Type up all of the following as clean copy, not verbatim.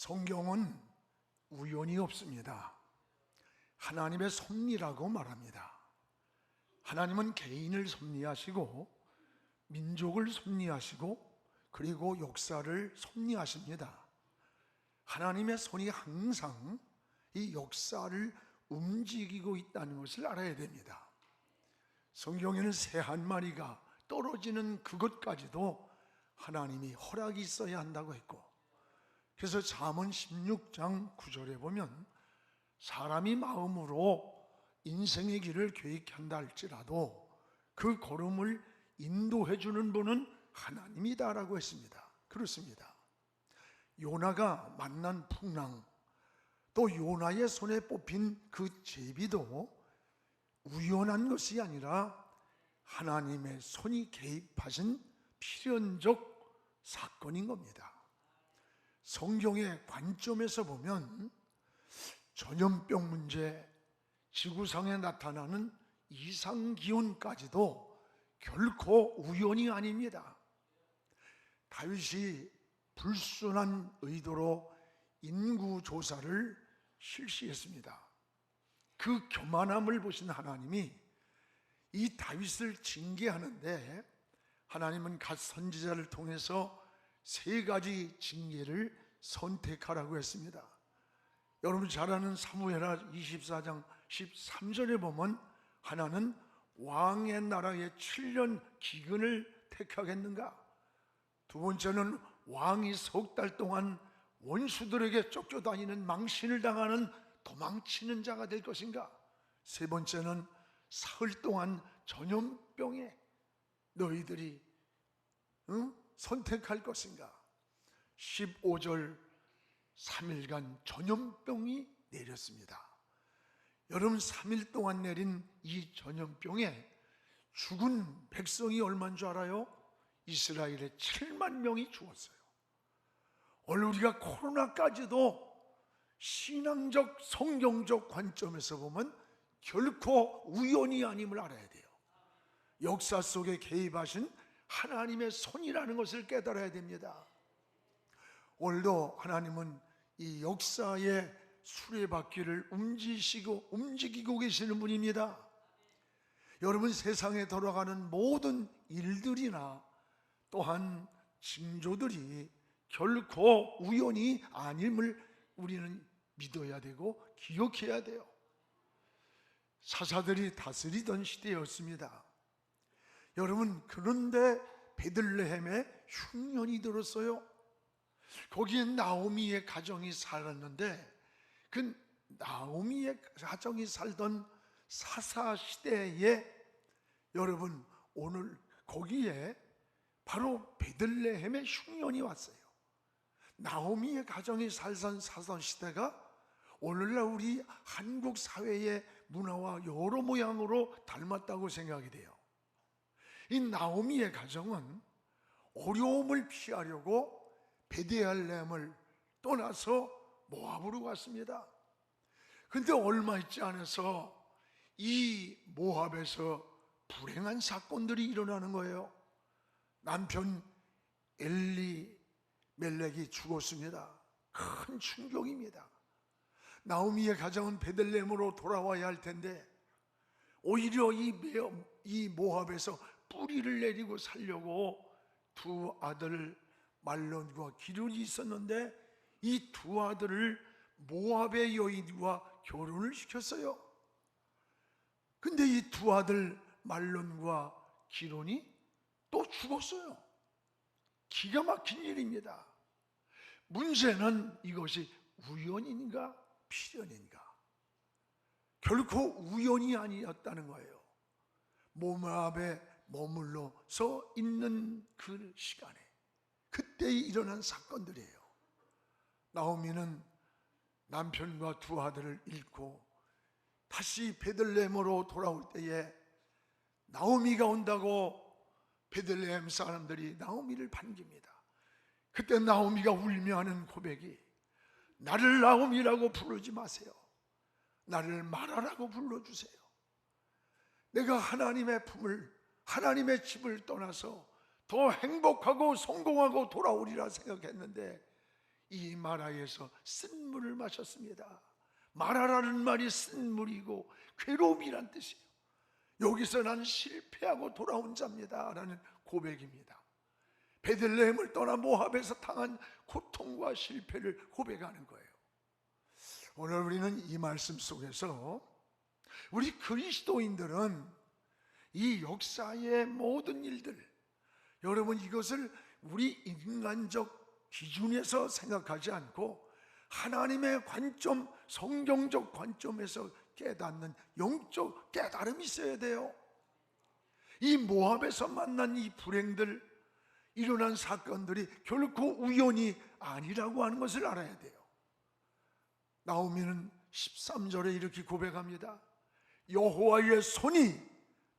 성경은 우연이 없습니다. 하나님의 섭리라고 말합니다. 하나님은 개인을 섭리하시고 민족을 섭리하시고 그리고 역사를 섭리하십니다. 하나님의 손이 항상 이 역사를 움직이고 있다는 것을 알아야 됩니다. 성경에는 새 한 마리가 떨어지는 그것까지도 하나님이 허락이 있어야 한다고 했고, 그래서 잠언 16장 9절에 보면 사람이 마음으로 인생의 길을 계획한다 할지라도 그 걸음을 인도해 주는 분은 하나님이다라고 했습니다. 그렇습니다. 요나가 만난 풍랑, 또 요나의 손에 뽑힌 그 제비도 우연한 것이 아니라 하나님의 손이 개입하신 필연적 사건인 겁니다. 성경의 관점에서 보면 전염병 문제, 지구상에 나타나는 이상기온까지도 결코 우연이 아닙니다. 다윗이 불순한 의도로 인구조사를 실시했습니다. 그 교만함을 보신 하나님이 이 다윗을 징계하는데, 하나님은 갓 선지자를 통해서 세 가지 징계를 선택하라고 했습니다. 여러분 잘 아는 사무엘하 24장 13절에 보면 하나는 왕의 나라에 7년 기근을 택하겠는가? 두 번째는 왕이 석 달 동안 원수들에게 쫓겨다니는 망신을 당하는 도망치는 자가 될 것인가? 세 번째는 사흘 동안 전염병에 너희들이 선택할 것인가? 15절 3일간 전염병이 내렸습니다. 여러분 3일 동안 내린 이 전염병에 죽은 백성이 얼마인 줄 알아요? 이스라엘에 7만 명이 죽었어요. 오늘 우리가 코로나까지도 신앙적 성경적 관점에서 보면 결코 우연이 아님을 알아야 돼요. 역사 속에 개입하신 하나님의 손이라는 것을 깨달아야 됩니다. 오늘도 하나님은 이 역사의 수레바퀴를 움직이고 계시는 분입니다. 여러분 세상에 돌아가는 모든 일들이나 또한 징조들이 결코 우연이 아님을 우리는 믿어야 되고 기억해야 돼요. 사사들이 다스리던 시대였습니다. 여러분 그런데 베들레헴에 흉년이 들었어요. 거기에 나오미의 가정이 살았는데 그 나오미의 가정이 살던 사사 시대에 여러분 오늘 거기에 바로 베들레헴에 흉년이 왔어요. 나오미의 가정이 살던 사사 시대가 오늘날 우리 한국 사회의 문화와 여러 모양으로 닮았다고 생각이 돼요. 이 나오미의 가정은 어려움을 피하려고 베들레헴을 떠나서 모압으로 갔습니다. 그런데 얼마 있지 않아서 이 모압에서 불행한 사건들이 일어나는 거예요. 남편 엘리멜렉이 죽었습니다. 큰 충격입니다. 나오미의 가정은 베들레헴으로 돌아와야 할 텐데 오히려 이 모압에서 뿌리를 내리고 살려고 두 아들 말론과 기륜이 있었는데 이 두 아들을 모압의 여인과 결혼을 시켰어요. 근데 이 두 아들 말론과 기론이 또 죽었어요. 기가 막힌 일입니다. 문제는 이것이 우연인가 필연인가? 결코 우연이 아니었다는 거예요. 모압에 머물러서 있는 그 시간에 그때 일어난 사건들이에요. 나오미는 남편과 두 아들을 잃고 다시 베들레헴으로 돌아올 때에 나오미가 온다고 베들레헴 사람들이 나오미를 반깁니다. 그때 나오미가 울며 하는 고백이 나를 나오미라고 부르지 마세요. 나를 마라라고 불러주세요. 내가 하나님의 품을, 하나님의 집을 떠나서 더 행복하고 성공하고 돌아오리라 생각했는데 이 마라에서 쓴물을 마셨습니다. 마라라는 말이 쓴물이고 괴로움이란 뜻이에요. 여기서 난 실패하고 돌아온 자입니다 라는 고백입니다. 베들레헴을 떠나 모압에서 당한 고통과 실패를 고백하는 거예요. 오늘 우리는 이 말씀 속에서 우리 그리스도인들은 이 역사의 모든 일들, 여러분 이것을 우리 인간적 기준에서 생각하지 않고 하나님의 관점, 성경적 관점에서 깨닫는 영적 깨달음이 있어야 돼요. 이 모압에서 만난 이 불행들, 일어난 사건들이 결코 우연이 아니라고 하는 것을 알아야 돼요. 나오미는 13절에 이렇게 고백합니다. 여호와의 손이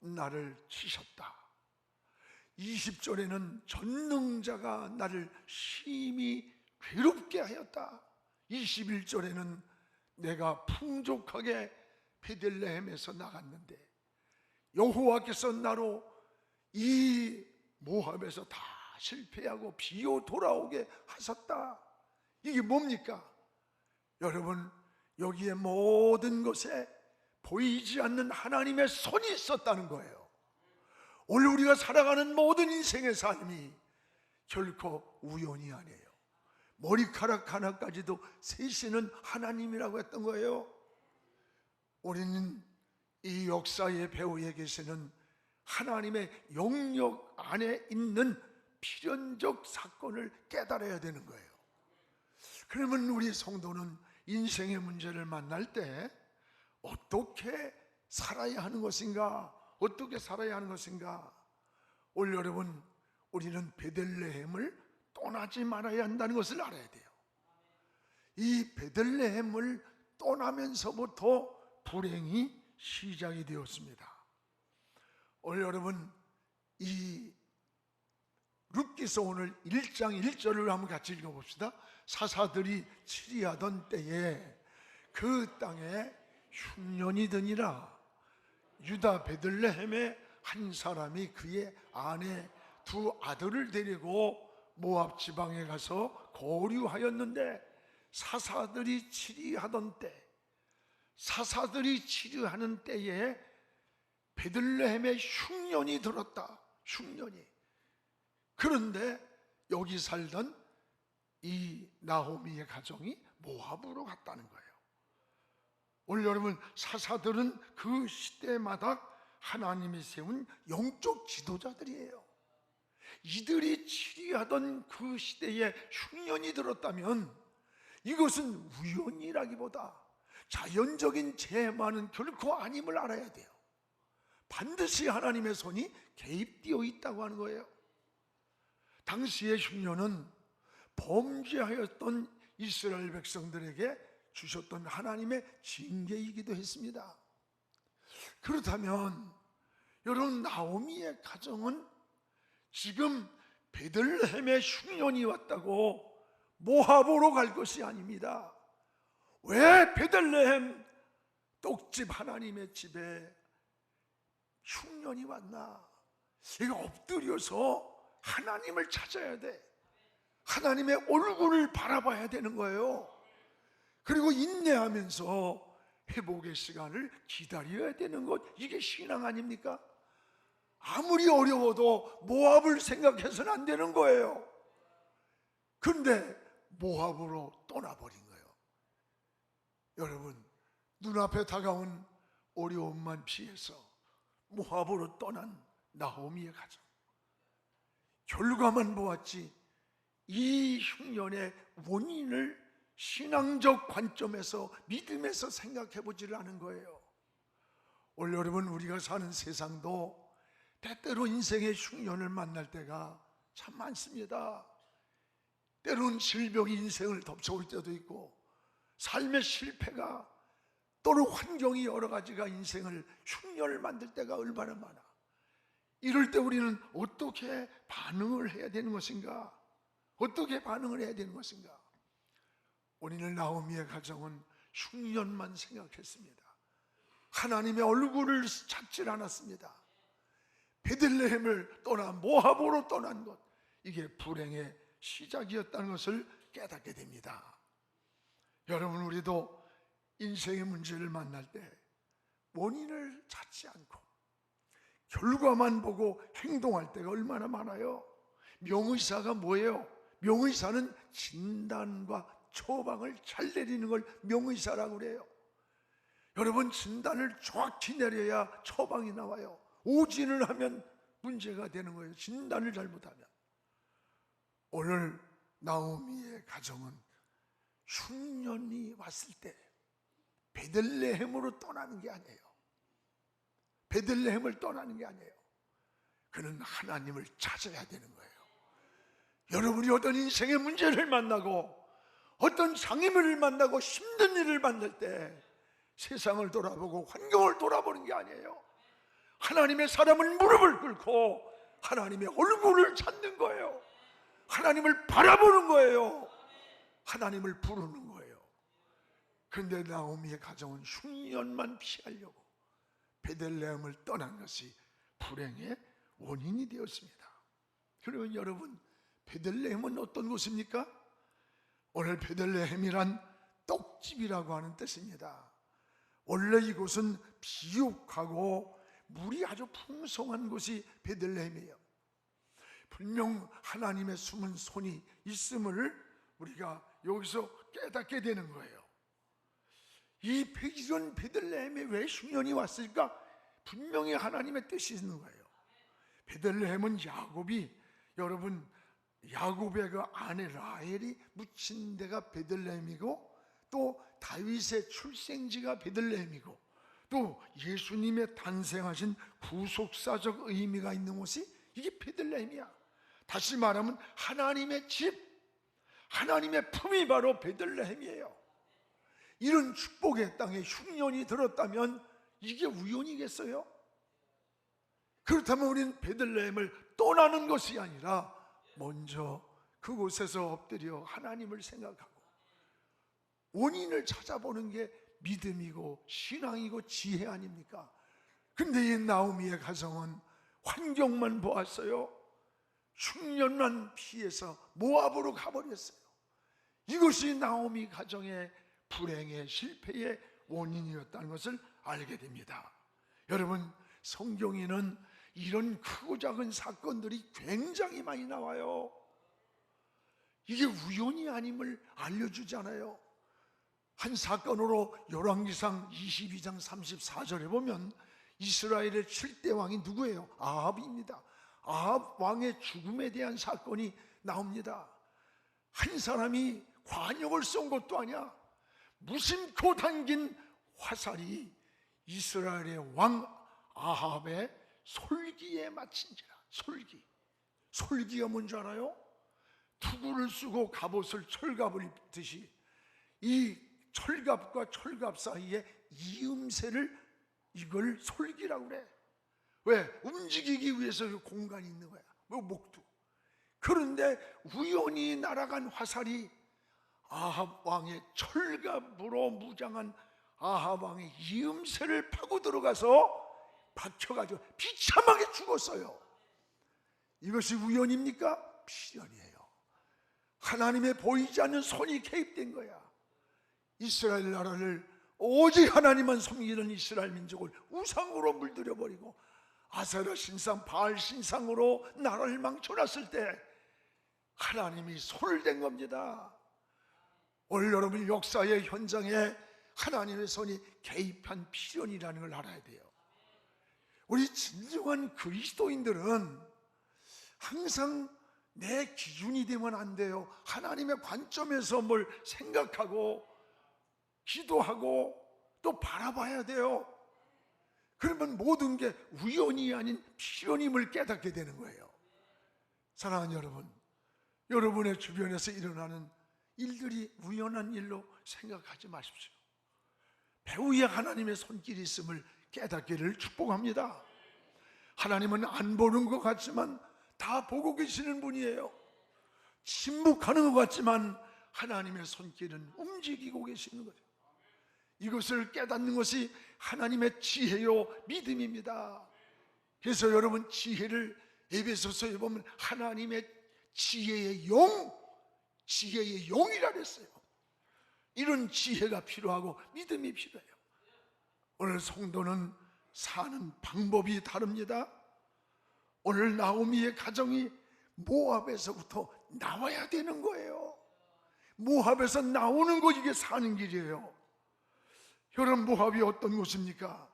나를 치셨다. 20절에는 전능자가 나를 심히 괴롭게 하였다. 21절에는 내가 풍족하게 베들레헴에서 나갔는데 여호와께서 나로 이 모압에서 다 실패하고 비어 돌아오게 하셨다. 이게 뭡니까? 여러분, 여기에 모든 것에 보이지 않는 하나님의 손이 있었다는 거예요. 오늘 우리가 살아가는 모든 인생의 삶이 결코 우연이 아니에요. 머리카락 하나까지도 세시는 하나님이라고 했던 거예요. 우리는 이 역사의 배후에 계시는 하나님의 영역 안에 있는 필연적 사건을 깨달아야 되는 거예요. 그러면 우리 성도는 인생의 문제를 만날 때 어떻게 살아야 하는 것인가? 어떻게 살아야 하는 것인가? 오늘 여러분, 우리는 베들레헴을 떠나지 말아야 한다는 것을 알아야 돼요. 이 베들레헴을 떠나면서부터 불행이 시작이 되었습니다. 오늘 여러분, 이 룻기서 오늘 1장 1절을 한번 같이 읽어봅시다. 사사들이 치리하던 때에 그 땅에 흉년이 드니라. 유다 베들레헴에 한 사람이 그의 아내 두 아들을 데리고 모압 지방에 가서 거류하였는데 사사들이 치리하던 때, 사사들이 치리하는 때에 베들레헴에 흉년이 들었다. 흉년이. 그런데 여기 살던 이 나오미의 가정이 모압으로 갔다는 거예요. 오늘 여러분, 사사들은 그 시대마다 하나님이 세운 영적 지도자들이에요. 이들이 치리하던 그 시대에 흉년이 들었다면 이것은 우연이라기보다 자연적인 재해만은 결코 아님을 알아야 돼요. 반드시 하나님의 손이 개입되어 있다고 하는 거예요. 당시의 흉년은 범죄하였던 이스라엘 백성들에게 주셨던 하나님의 징계이기도 했습니다. 그렇다면 여러분, 나오미의 가정은 지금 베들레헴에 흉년이 왔다고 모압으로 갈 것이 아닙니다. 왜 베들레헴 떡집 하나님의 집에 흉년이 왔나? 이거 엎드려서 하나님을 찾아야 돼. 하나님의 얼굴을 바라봐야 되는 거예요. 그리고 인내하면서 회복의 시간을 기다려야 되는 것, 이게 신앙 아닙니까? 아무리 어려워도 모압을 생각해서는 안 되는 거예요. 근데 모압으로 떠나버린 거예요. 여러분, 눈앞에 다가온 어려움만 피해서 모압으로 떠난 나오미의 가정, 결과만 보았지 이 흉년의 원인을 신앙적 관점에서, 믿음에서 생각해 보지를 않은 거예요. 오늘 여러분, 우리가 사는 세상도 때때로 인생의 흉년을 만날 때가 참 많습니다. 때로는 질병이 인생을 덮쳐올 때도 있고, 삶의 실패가, 또는 환경이 여러 가지가 인생을 흉년을 만들 때가 얼마나 많아. 이럴 때 우리는 어떻게 반응을 해야 되는 것인가? 어떻게 반응을 해야 되는 것인가? 오늘 나오미의 가정은 흉년만 생각했습니다. 하나님의 얼굴을 찾질 않았습니다. 베들레헴을 떠나 모압으로 떠난 것, 이게 불행의 시작이었다는 것을 깨닫게 됩니다. 여러분, 우리도 인생의 문제를 만날 때 원인을 찾지 않고 결과만 보고 행동할 때가 얼마나 많아요. 명의사가 뭐예요? 명의사는 진단과 처방을 잘 내리는 걸 명의사라고 그래요. 여러분, 진단을 정확히 내려야 처방이 나와요. 오진을 하면 문제가 되는 거예요. 진단을 잘못하면. 오늘 나오미의 가정은 흉년이 왔을 때 베들레헴으로 떠나는 게 아니에요. 베들레헴을 떠나는 게 아니에요. 그는 하나님을 찾아야 되는 거예요. 여러분이 어떤 인생의 문제를 만나고 어떤 장애물을 만나고 힘든 일을 만날 때 세상을 돌아보고 환경을 돌아보는 게 아니에요. 하나님의 사람은 무릎을 꿇고 하나님의 얼굴을 찾는 거예요. 하나님을 바라보는 거예요. 하나님을 부르는 거예요. 그런데 나오미의 가정은 흉년만 피하려고 베들레헴을 떠난 것이 불행의 원인이 되었습니다. 그러면 여러분, 베들레헴은 어떤 곳입니까? 오늘 베들레헴이란 떡집이라고 하는 뜻입니다. 원래 이곳은 비옥하고 물이 아주 풍성한 곳이 베들레헴이에요. 분명 하나님의 숨은 손이 있음을 우리가 여기서 깨닫게 되는 거예요. 이 이런 베들레헴에 왜 흉년이 왔을까? 분명히 하나님의 뜻이 있는 거예요. 베들레헴은 야곱이, 여러분, 야곱의 그 아내 라헬이 묻힌 데가 베들레헴이고, 또 다윗의 출생지가 베들레헴이고, 또 예수님의 탄생하신 구속사적 의미가 있는 곳이 이게 베들레헴이야. 다시 말하면 하나님의 집, 하나님의 품이 바로 베들레헴이에요. 이런 축복의 땅에 흉년이 들었다면 이게 우연이겠어요? 그렇다면 우리는 베들레헴을 떠나는 것이 아니라 먼저 그곳에서 엎드려 하나님을 생각하고 원인을 찾아보는 게 믿음이고 신앙이고 지혜 아닙니까? 근데 이 나오미의 가정은 환경만 보았어요. 흉년만 피해서 모압으로 가버렸어요. 이것이 나오미 가정의 불행의 실패의 원인이었다는 것을 알게 됩니다. 여러분, 성경에는 이런 크고 작은 사건들이 굉장히 많이 나와요. 이게 우연이 아님을 알려주잖아요. 한 사건으로 열왕기상 22장 34절에 보면 이스라엘의 7대 왕이 누구예요? 아합입니다. 아합 왕의 죽음에 대한 사건이 나옵니다. 한 사람이 관역을 쏜 것도 아니야. 무심코 당긴 화살이 이스라엘의 왕 아합의 솔기에 맞힌지라. 솔기가 뭔지 알아요? 투구를 쓰고 갑옷을 철갑을 입듯이 이 철갑과 철갑 사이에 이음새를, 이걸 솔기라고 그래. 왜? 움직이기 위해서 그 공간이 있는 거야. 목두. 그런데 우연히 날아간 화살이 아합 왕의 철갑으로 무장한 아합 왕의 이음새를 파고 들어가서 박혀가지고 비참하게 죽었어요. 이것이 우연입니까? 필연이에요. 하나님의 보이지 않는 손이 개입된 거야. 이스라엘 나라를 오직 하나님만 섬기는 이스라엘 민족을 우상으로 물들여 버리고 아세라 신상, 바알 신상으로 나라를 망쳐놨을 때 하나님이 손을 댄 겁니다. 오늘 여러분 역사의 현장에 하나님의 손이 개입한 필연이라는 걸 알아야 돼요. 우리 진정한 그리스도인들은 항상 내 기준이 되면 안 돼요. 하나님의 관점에서 뭘 생각하고 기도하고 또 바라봐야 돼요. 그러면 모든 게 우연이 아닌 필연임을 깨닫게 되는 거예요. 사랑하는 여러분, 여러분의 주변에서 일어나는 일들이 우연한 일로 생각하지 마십시오. 배후에 하나님의 손길이 있음을 깨닫기를 축복합니다. 하나님은 안 보는 것 같지만 다 보고 계시는 분이에요. 침묵하는 것 같지만 하나님의 손길은 움직이고 계시는 거죠. 이것을 깨닫는 것이 하나님의 지혜요 믿음입니다. 그래서 여러분, 지혜를 에베소서에 보면 하나님의 지혜의 영, 지혜의 용이라 그랬어요. 이런 지혜가 필요하고 믿음이 필요해요. 오늘 성도는 사는 방법이 다릅니다. 오늘 나오미의 가정이 모압에서부터 나와야 되는 거예요. 모압에서 나오는 거, 이게 사는 길이에요. 여러분, 모압이 어떤 곳입니까?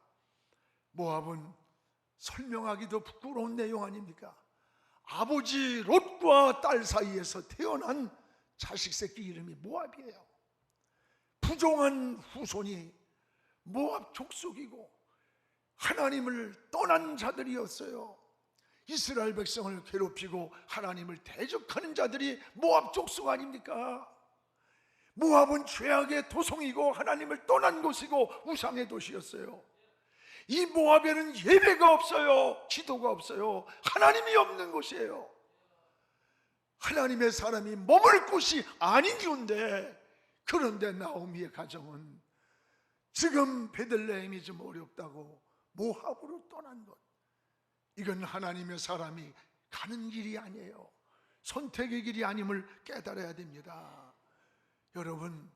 모압은 설명하기도 부끄러운 내용 아닙니까? 아버지 롯과 딸 사이에서 태어난 자식 새끼 이름이 모압이에요. 부정한 후손이 모압 족속이고 하나님을 떠난 자들이었어요. 이스라엘 백성을 괴롭히고 하나님을 대적하는 자들이 모압 족속 아닙니까? 모압은 죄악의 토성이고 하나님을 떠난 곳이고 우상의 도시였어요. 이 모압에는 예배가 없어요. 기도가 없어요. 하나님이 없는 곳이에요. 하나님의 사람이 머물 곳이 아닌 이유인데, 그런데 나오미의 가정은 지금 베들레헴이 좀 어렵다고 모압으로 떠난 것, 이건 하나님의 사람이 가는 길이 아니에요. 선택의 길이 아님을 깨달아야 됩니다. 여러분,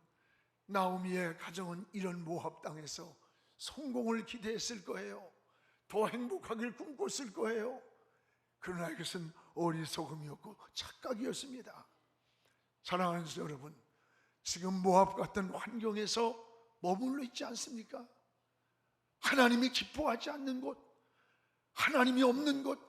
나오미의 가정은 이런 모압 땅에서 성공을 기대했을 거예요. 더 행복하길 꿈꿨을 거예요. 그러나 이것은 어리석음이었고 착각이었습니다. 사랑하는 여러분, 지금 모압 같은 환경에서 머물러 있지 않습니까? 하나님이 기뻐하지 않는 곳, 하나님이 없는 곳,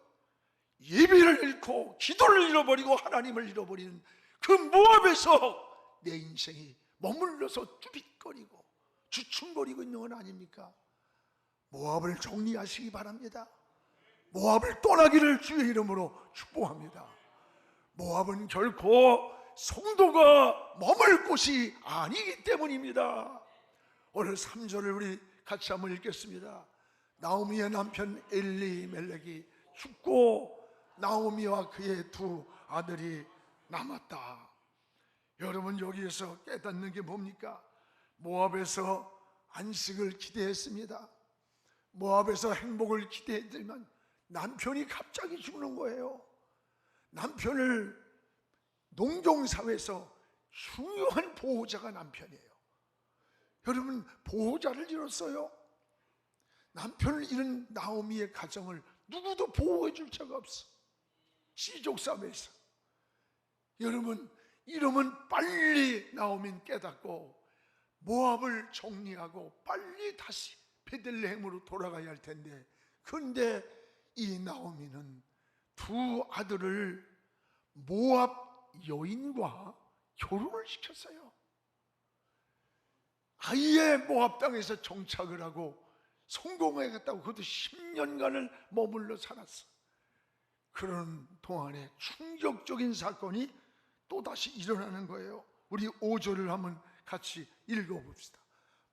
예배를 잃고 기도를 잃어버리고 하나님을 잃어버리는 그 모압에서 내 인생이 머물러서 쭈빗거리고 주춤거리고 있는 건 아닙니까? 모압을 정리하시기 바랍니다. 모압을 떠나기를 주의 이름으로 축복합니다. 모압은 결코 성도가 머물 곳이 아니기 때문입니다. 오늘 3절을 우리 같이 한번 읽겠습니다. 나오미의 남편 엘리멜렉이 죽고 나오미와 그의 두 아들이 남았다. 여러분, 여기에서 깨닫는 게 뭡니까? 모압에서 안식을 기대했습니다. 모압에서 행복을 기대했지만 남편이 갑자기 죽는 거예요. 남편을 농경사회에서 중요한 보호자가 남편이에요. 여러분, 보호자를 잃었어요. 남편을 잃은 나오미의 가정을 누구도 보호해 줄 자가 없어. 시족사회에서. 여러분, 이러면 빨리 나오미는 깨닫고 모압을 정리하고 빨리 다시 베들레헴으로 돌아가야 할 텐데, 그런데 이 나오미는 두 아들을 모압 여인과 결혼을 시켰어요. 아예 모압 땅에서 정착을 하고 성공하겠다고 그것도 10년간을 머물러 살았어. 그런 동안에 충격적인 사건이 또다시 일어나는 거예요. 우리 5절을 한번 같이 읽어봅시다.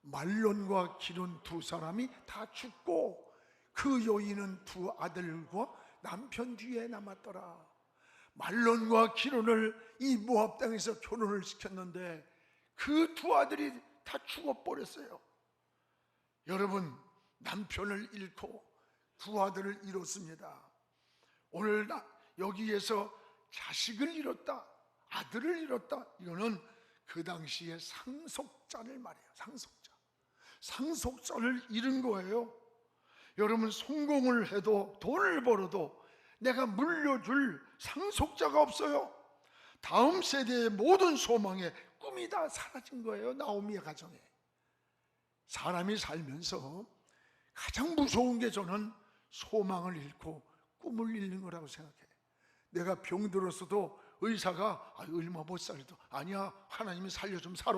말론과 기론 두 사람이 다 죽고 그 여인은 두 아들과 남편 뒤에 남았더라. 말론과 기론을 이 모압 땅에서 결혼을 시켰는데 그 두 아들이 다 죽어버렸어요. 여러분, 남편을 잃고 두 아들을 잃었습니다. 오늘 여기에서 자식을 잃었다, 아들을 잃었다, 이거는 그 당시에 상속자를 말해요. 상속자를 잃은 거예요. 여러분, 성공을 해도 돈을 벌어도 내가 물려줄 상속자가 없어요. 다음 세대의 모든 소망에 꿈이 다 사라진 거예요. 나오미의 가정에. 사람이 살면서 가장 무서운 게 저는 소망을 잃고 꿈을 잃는 거라고 생각해요. 내가 병들었어도 의사가 얼마 못 살도, 아니야, 하나님이 살려 좀 살아.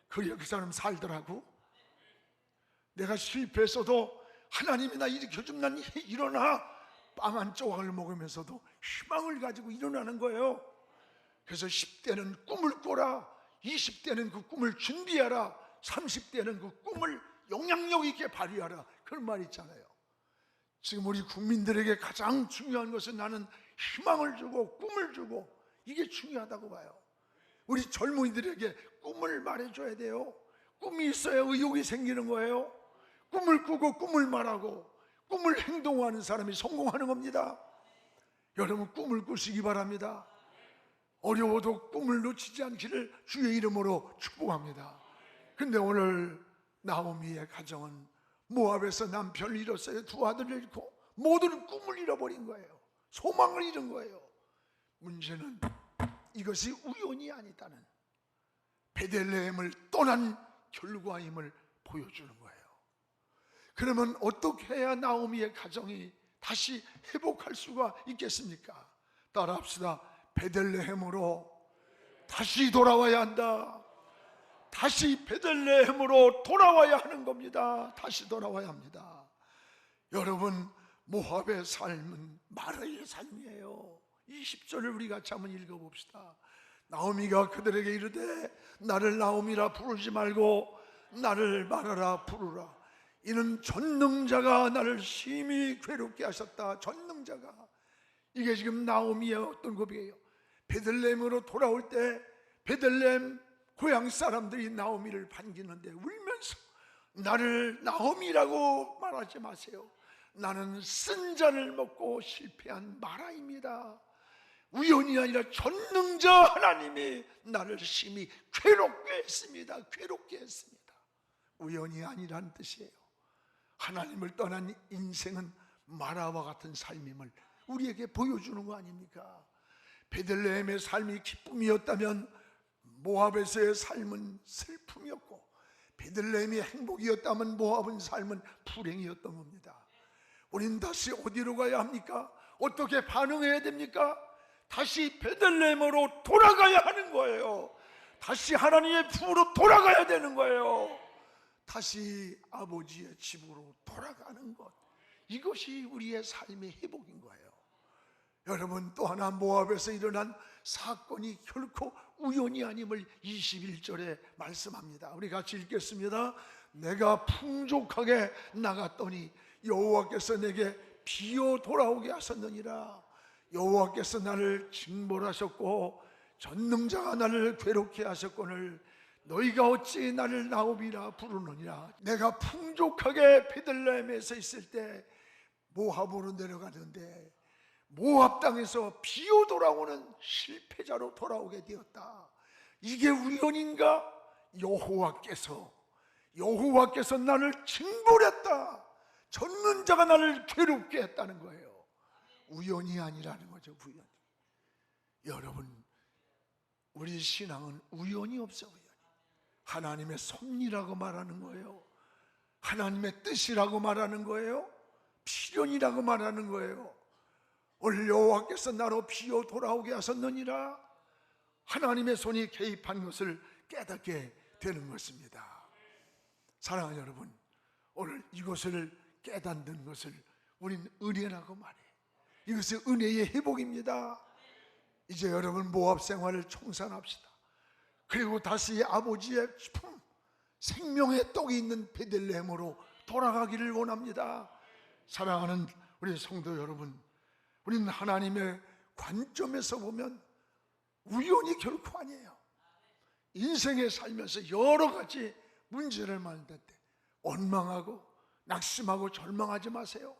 그래야 그 사람 살더라고. 내가 실패했어도 하나님이 나 일으켜주면 난 일어나. 빵 한 조각을 먹으면서도 희망을 가지고 일어나는 거예요. 그래서 10대는 꿈을 꿔라, 20대는 그 꿈을 준비하라, 30대는 그 꿈을 영향력 있게 발휘하라, 그런 말이 있잖아요. 지금 우리 국민들에게 가장 중요한 것은 나는 희망을 주고 꿈을 주고, 이게 중요하다고 봐요. 우리 젊은이들에게 꿈을 말해줘야 돼요. 꿈이 있어야 의욕이 생기는 거예요. 꿈을 꾸고 꿈을 말하고 꿈을 행동하는 사람이 성공하는 겁니다. 여러분, 꿈을 꾸시기 바랍니다. 어려워도 꿈을 놓치지 않기를 주의 이름으로 축복합니다. 근데 오늘 나오미의 가정은 모압에서 남편을 잃었어요. 두 아들을 잃고 모든 꿈을 잃어버린 거예요. 소망을 잃은 거예요. 문제는 이것이 우연이 아니다는 베들레헴을 떠난 결과임을 보여주는 거예요. 그러면 어떻게 해야 나오미의 가정이 다시 회복할 수가 있겠습니까? 따라합시다. 베들레헴으로 다시 돌아와야 한다. 다시 베들레헴으로 돌아와야 하는 겁니다. 다시 돌아와야 합니다. 여러분, 모압의 삶은 마라의 삶이에요. 20절을 우리 같이 한번 읽어봅시다. 나오미가 그들에게 이르되 나를 나오미라 부르지 말고 나를 마라라 부르라. 이는 전능자가 나를 심히 괴롭게 하셨다. 전능자가. 이게 지금 나오미의 어떤 고백이에요. 베들레헴으로 돌아올 때 베들레헴 고향 사람들이 나오미를 반기는데 울면서 나를 나오미라고 말하지 마세요. 나는 쓴 잔을 먹고 실패한 마라입니다. 우연이 아니라 전능자 하나님이 나를 심히 괴롭게 했습니다. 괴롭게 했습니다. 우연이 아니란 뜻이에요. 하나님을 떠난 인생은 마라와 같은 삶임을 우리에게 보여주는 거 아닙니까? 베들레헴의 삶이 기쁨이었다면 모압에서의 삶은 슬픔이었고, 베들레헴이 행복이었다면 모압은 삶은 불행이었던 겁니다. 우린 다시 어디로 가야 합니까? 어떻게 반응해야 됩니까? 다시 베들레헴으로 돌아가야 하는 거예요. 다시 하나님의 품으로 돌아가야 되는 거예요. 다시 아버지의 집으로 돌아가는 것, 이것이 우리의 삶의 회복인 거예요. 여러분, 또 하나 모압에서 일어난 사건이 결코 우연이 아님을 21절에 말씀합니다. 우리 같이 읽겠습니다. 내가 풍족하게 나갔더니 여호와께서 내게 비어 돌아오게 하셨느니라. 여호와께서 나를 징벌하셨고 전능자가 나를 괴롭게 하셨거늘 너희가 어찌 나를 나오미라 부르느니라. 내가 풍족하게 베들레헴에서 있을 때 모압으로 내려가는데 모압 땅에서 비어 돌아오는 실패자로 돌아오게 되었다. 이게 우연인가? 여호와께서 나를 징벌했다. 전능자가 나를 괴롭게 했다는 거예요. 우연이 아니라는 거죠. 우연. 여러분, 우리 신앙은 우연이 없어. 우연히 하나님의 섭리라고 말하는 거예요. 하나님의 뜻이라고 말하는 거예요. 필연이라고 말하는 거예요. 오늘 여호와께서 나로 비어 돌아오게 하셨느니라. 하나님의 손이 개입한 것을 깨닫게 되는 것입니다. 사랑하는 여러분, 오늘 이것을 깨닫는 것을 우리는 은혜라고 말해요. 이것은 은혜의 회복입니다. 이제 여러분 모압 생활을 청산합시다. 그리고 다시 아버지의 품, 생명의 떡이 있는 베들레헴으로 돌아가기를 원합니다. 사랑하는 우리 성도 여러분, 우리는 하나님의 관점에서 보면 우연이 결코 아니에요. 인생에 살면서 여러 가지 문제를 만날 때 원망하고 낙심하고 절망하지 마세요.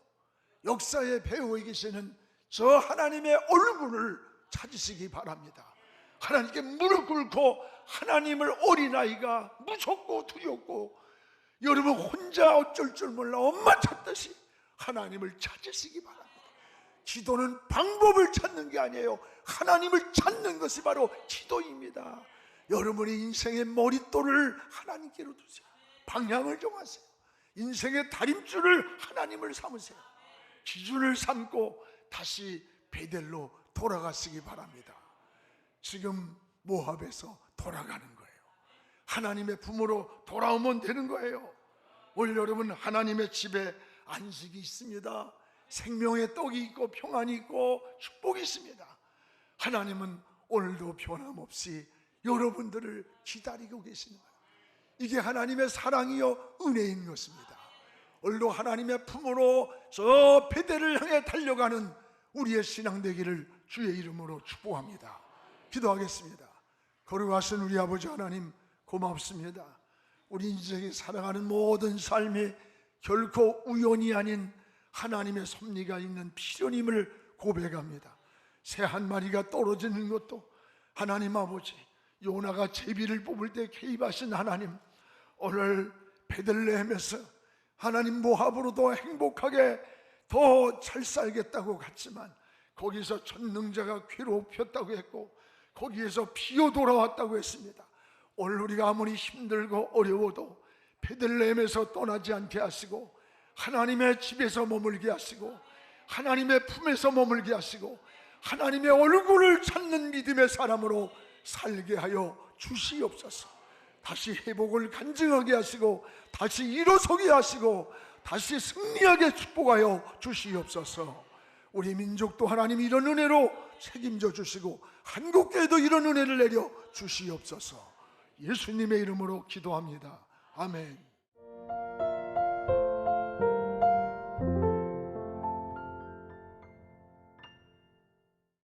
역사의 배후에 계시는 저 하나님의 얼굴을 찾으시기 바랍니다. 하나님께 무릎 꿇고 하나님을 어린아이가 무섭고 두렵고 여러분 혼자 어쩔 줄 몰라 엄마 찾듯이 하나님을 찾으시기 바랍니다. 기도는 방법을 찾는 게 아니에요. 하나님을 찾는 것이 바로 기도입니다. 여러분의 인생의 머릿돌을 하나님께로 두세요. 방향을 정하세요. 인생의 다림줄을 하나님을 삼으세요. 기준을 삼고 다시 베델로 돌아가시기 바랍니다. 지금 모압에서 돌아가는 거예요. 하나님의 품으로 돌아오면 되는 거예요. 오늘 여러분 하나님의 집에 안식이 있습니다. 생명의 떡이 있고 평안이 있고 축복이 있습니다. 하나님은 오늘도 변함없이 여러분들을 기다리고 계시는 거예요. 이게 하나님의 사랑이요 은혜인 것입니다. 오늘도 하나님의 품으로 저 베델을 향해 달려가는 우리의 신앙 되기를 주의 이름으로 축복합니다. 기도하겠습니다. 거룩하신 우리 아버지 하나님, 고맙습니다. 우리 인생에 살아가는 모든 삶이 결코 우연이 아닌 하나님의 섭리가 있는 필연임을 고백합니다. 새 한 마리가 떨어지는 것도 하나님 아버지, 요나가 제비를 뽑을 때 개입하신 하나님, 오늘 베들레헴에서 하나님 모압으로 더 행복하게 더 잘 살겠다고 갔지만 거기서 전능자가 괴롭혔다고 했고 거기에서 피어 돌아왔다고 했습니다. 오늘 우리가 아무리 힘들고 어려워도 베들레헴에서 떠나지 않게 하시고 하나님의 집에서 머물게 하시고 하나님의 품에서 머물게 하시고 하나님의 얼굴을 찾는 믿음의 사람으로 살게 하여 주시옵소서. 다시 회복을 간증하게 하시고 다시 일어서게 하시고 다시 승리하게 축복하여 주시옵소서. 우리 민족도 하나님 이런 은혜로 책임져 주시고 한국교회도 이런 은혜를 내려 주시옵소서. 예수님의 이름으로 기도합니다. 아멘.